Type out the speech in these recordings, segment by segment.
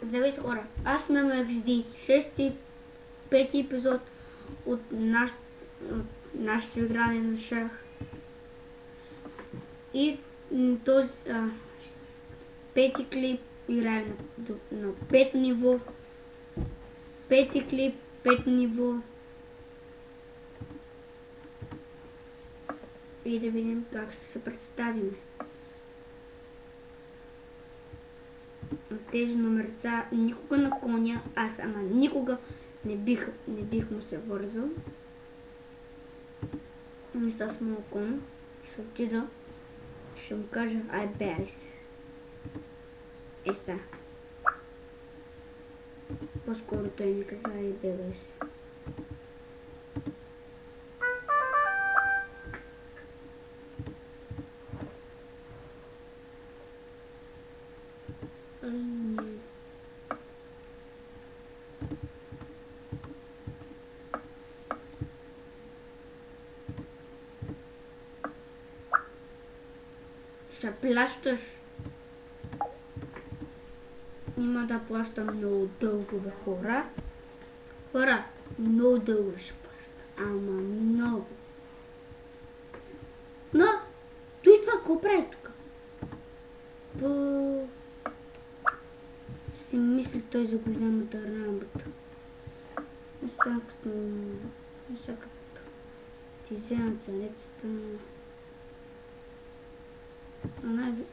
Здравейте хора, аз съм XD, 6-5 епизод от нашето игране на шах. И този пети клип играем на пето ниво. Пети клип, пето ниво. И да видим как ще се представим. На тези номерца никога на коня, аз никога не бих му се вързал. И с моят кон ще отида, ще му кажа ай бегай се. Са. По-скоро той ми каза ай бегай се. Ще плащаш. Няма да плащам много дълго, бе, хора. Хора, много дълго ще плаща. Ама много. Но, той това какво прави тук? Си мисли той за голямата работа. Всякакъв ти вземат царецата.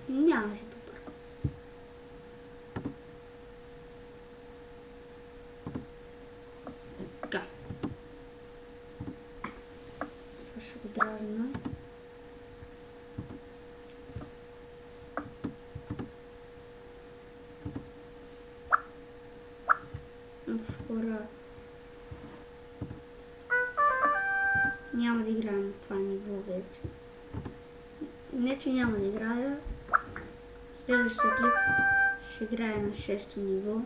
Няма си добър. Така. Сега ще го дразна. Хора. Няма да играем на това ниво вече. Не, че няма да играя. Следващия клип ще играя на 6-то ниво.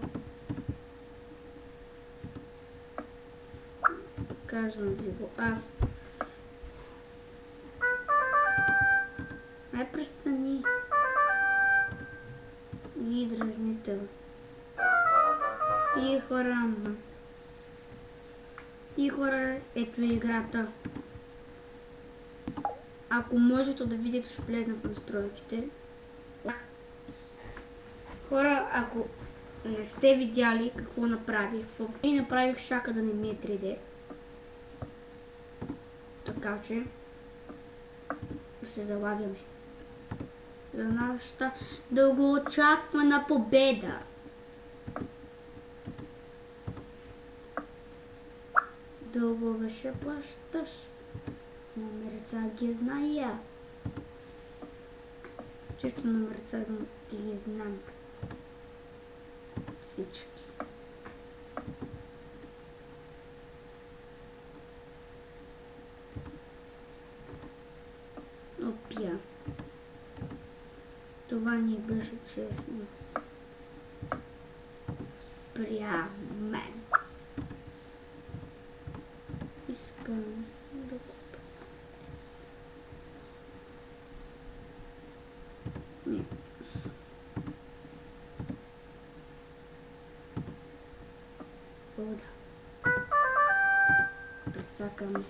Казвам ви го аз. Ай, престани. И дразнител. И хора, ето играта. Ако можете да видите, ще влезна в настройките. Хора, ако не сте видяли какво направих, и направих шака да не ми е 3D. Така че да се залавяме за нашата дългоочаквана победа. Дълго беше плащаш. Номерца ги зная. Често номерца ги знам. Всички. Опия. Това не беше честно. Спря мен. Искам да го пасам. Не. Вода. Прецакаме.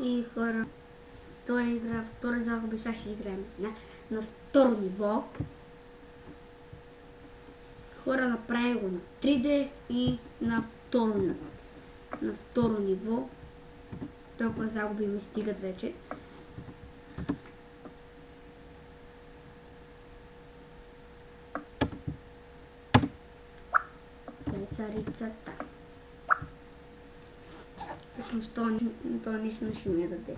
И хора, втора игра, втора загуба, сега ще играем на второ ниво. Хора, направи го на 3D и на второ ниво. Толкова загуби ми стигат вече. Царицата. Всъщност това наистина ще ми даде.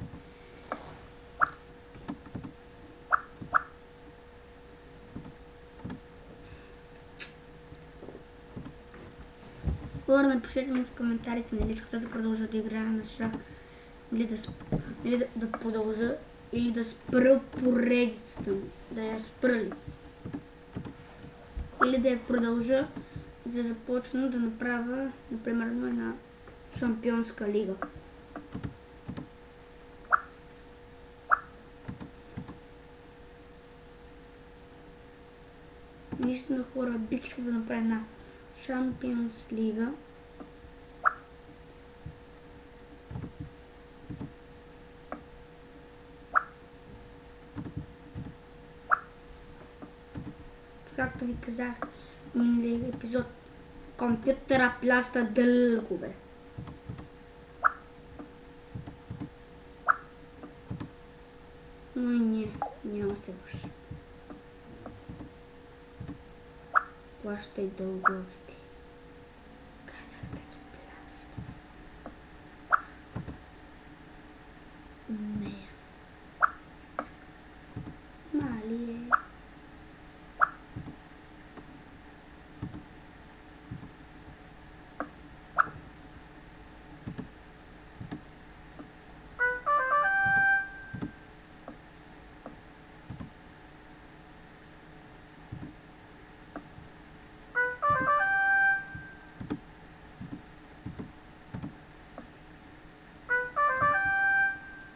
Хора, напишете ми в коментарите, нали искате да продължа да играя на шах, или да продължа, или да спра поредицата, да я спра ли. Или да я продължа и да започна да направя, например, една шампионска лига. Наистина хора, бих искал да направя една Champions Лига. Както ви казах в миналия епизод, компютъра пляста дългове. Но и няма се върши. Плащай дълговете. Казах да ги плаща. Не. Мали е.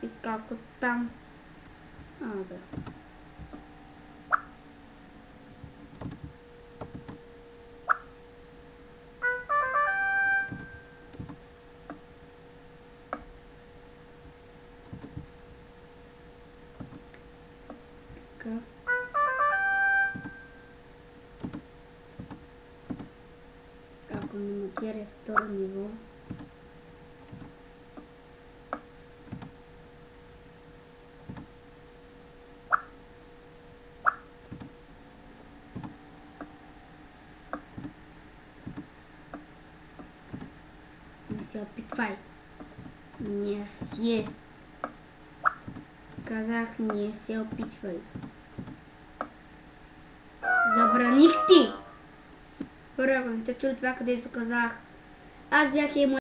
И как оттам? Да. Така. Ако не материя второ ниво. Не се опитвай. Не се. Казах, не се опитвай. Забраних ти! Хора, ако не сте чули това, където казах, аз бях и